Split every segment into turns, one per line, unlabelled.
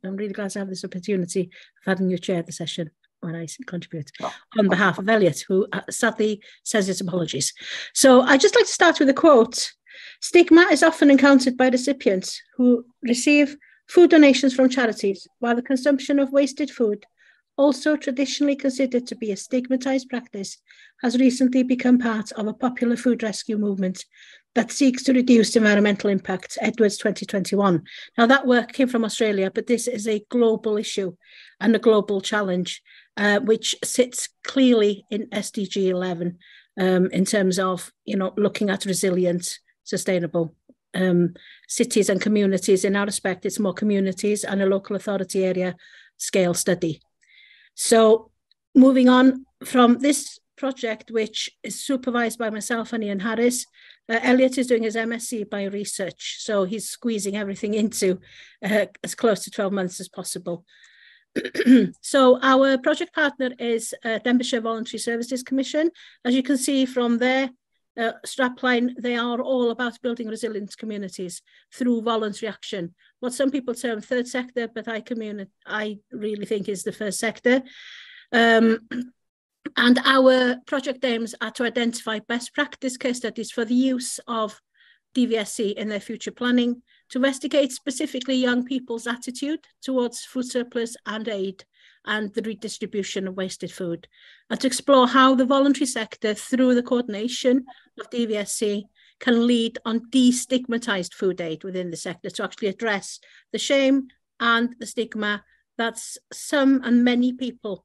I'm really glad to have this opportunity of having you chair the session when I contribute on behalf of Elliott, who sadly says his apologies. So I'd just like to start with a quote. Stigma is often encountered by recipients who receive food donations from charities, while the consumption of wasted food, also traditionally considered to be a stigmatized practice, has recently become part of a popular food rescue movement that seeks to reduce environmental impact, Edwards 2021. Now, that work came from Australia, but this is a global issue and a global challenge, which sits clearly in SDG 11 in terms of, looking at resilient, sustainable cities and communities. In our respect, it's more communities and a local authority area scale study. So moving on from this project, which is supervised by myself and Ian Harris, Elliott is doing his MSc bioresearch. So he's squeezing everything into as close to 12 months as possible. So our project partner is Denbighshire Voluntary Services Commission. As you can see from their strapline, they are all about building resilient communities through voluntary action. What some people term third sector, but I really think is the first sector. And our project aims are to identify best practice case studies for the use of DVSC in their future planning, to investigate specifically young people's attitude towards food surplus and aid and the redistribution of wasted food, and to explore how the voluntary sector, through the coordination of DVSC, can lead on destigmatized food aid within the sector to actually address the shame and the stigma that some and many people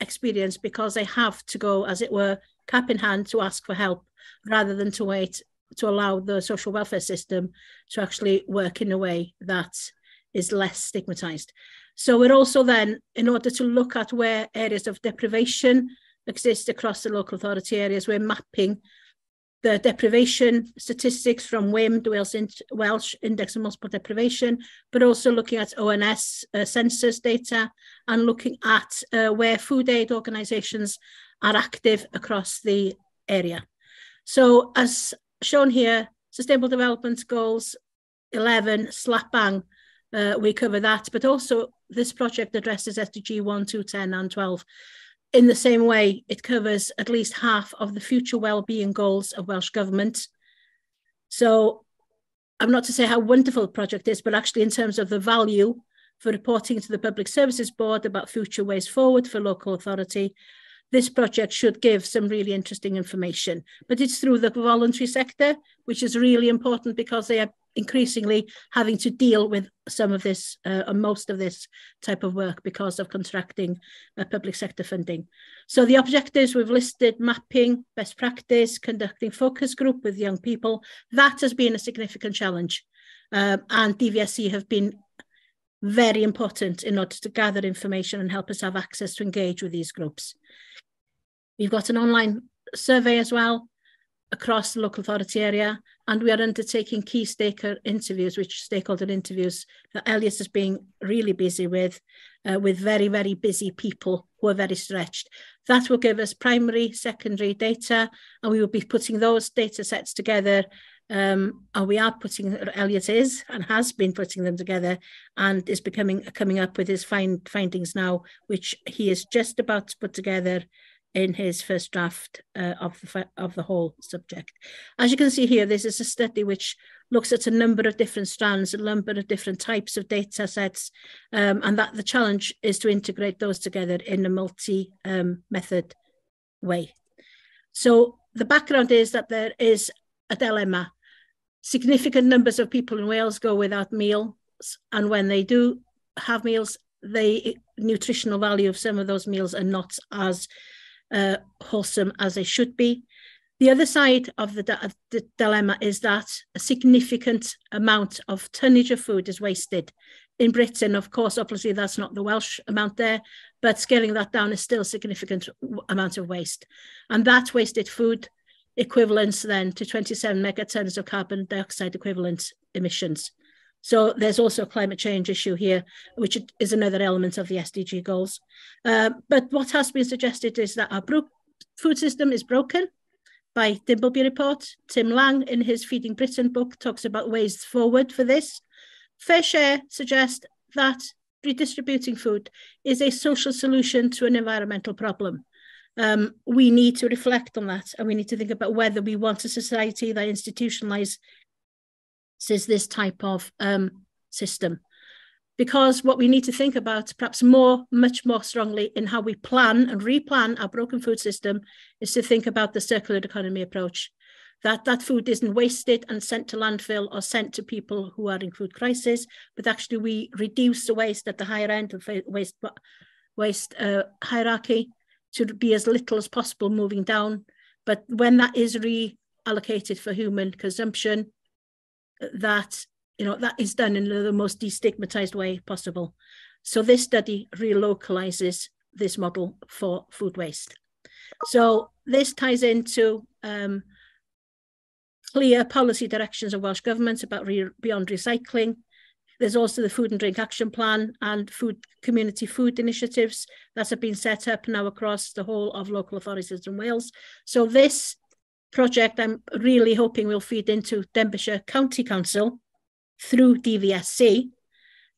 experience because they have to go, as it were, cap in hand to ask for help rather than to wait to allow the social welfare system to actually work in a way that is less stigmatized. So we're also then, in order to look at where areas of deprivation exist across the local authority areas, we're mapping the deprivation statistics from WIM, the Welsh Index of Multiple Deprivation, but also looking at ONS census data and looking at where food aid organisations are active across the area. So as shown here, Sustainable Development Goals 11, slap bang, we cover that, but also this project addresses SDG 1, 2, 10 and 12. In the same way, it covers at least half of the future wellbeing goals of Welsh Government. So I'm not to say how wonderful the project is, but actually in terms of the value for reporting to the Public Services Board about future ways forward for local authority, this project should give some really interesting information. But it's through the voluntary sector, which is really important because they are increasingly having to deal with some of this, most of this type of work because of contracting public sector funding. So the objectives we've listed: mapping, best practice, conducting focus group with young people. That has been a significant challenge. And DVSC have been very important in order to gather information and help us have access to engage with these groups. We've got an online survey as well across the local authority area, and we are undertaking key stakeholder interviews that Elliott has been really busy with very, very busy people who are very stretched. That will give us primary, secondary data, and we will be putting those data sets together. And we are Elliott is and has been putting them together and is coming up with his findings now, which he is just about to put together in his first draft of the whole subject. As you can see here, this is a study which looks at a number of different strands, a number of different types of data sets, and that the challenge is to integrate those together in a multi-method way. So the background is that there is a dilemma. Significant numbers of people in Wales go without meals, and when they do have meals, the nutritional value of some of those meals are not as wholesome as they should be. The other side of the dilemma is that a significant amount of tonnage of food is wasted. In Britain, of course, obviously that's not the Welsh amount there, but scaling that down is still a significant amount of waste. And that wasted food equivalents then to 27 megatons of carbon dioxide equivalent emissions. So there's also a climate change issue here, which is another element of the SDG goals. But what has been suggested is that our food system is broken. By Dimbleby report, Tim Lang in his Feeding Britain book talks about ways forward for this. Fair Share suggests that redistributing food is a social solution to an environmental problem. We need to reflect on that, and we need to think about whether we want a society that institutionalizes this type of system. Because what we need to think about, perhaps much more strongly in how we plan and replan our broken food system, is to think about the circular economy approach. That food isn't wasted and sent to landfill or sent to people who are in food crisis, but actually we reduce the waste at the higher end of waste hierarchy to be as little as possible moving down. But when that is reallocated for human consumption, that is done in the most destigmatized way possible. So this study relocalizes this model for food waste. So this ties into clear policy directions of Welsh Government about beyond recycling. There's also the Food and Drink Action Plan and community food initiatives that have been set up now across the whole of local authorities in Wales. So this project, I'm really hoping, will feed into Denbighshire County Council through DVSC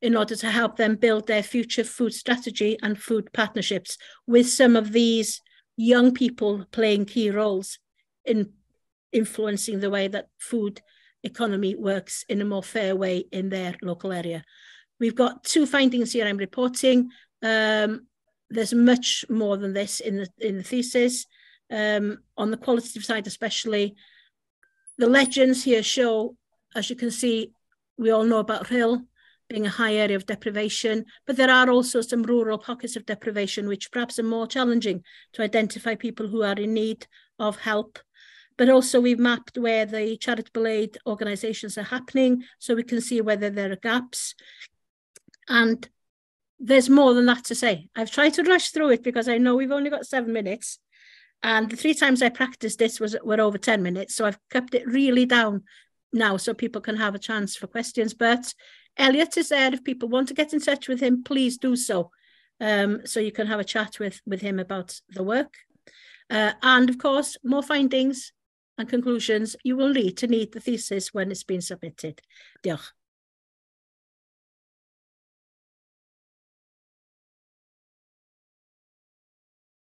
in order to help them build their future food strategy and food partnerships with some of these young people playing key roles in influencing the way that food economy works in a more fair way in their local area. We've got 2 findings here I'm reporting. There's much more than this in the thesis. On the qualitative side especially, the legends here show, as you can see, we all know about Rhyl being a high area of deprivation, but there are also some rural pockets of deprivation which perhaps are more challenging to identify people who are in need of help. But also we've mapped where the charitable aid organisations are happening, so we can see whether there are gaps. And there's more than that to say. I've tried to rush through it because I know we've only got 7 minutes. And the 3 times I practiced this were over 10 minutes. So I've kept it really down now so people can have a chance for questions. But Elliott is there. If people want to get in touch with him, please do so. So you can have a chat with him about the work. And of course, more findings and conclusions you will need to need the thesis when it's been submitted. Diolch.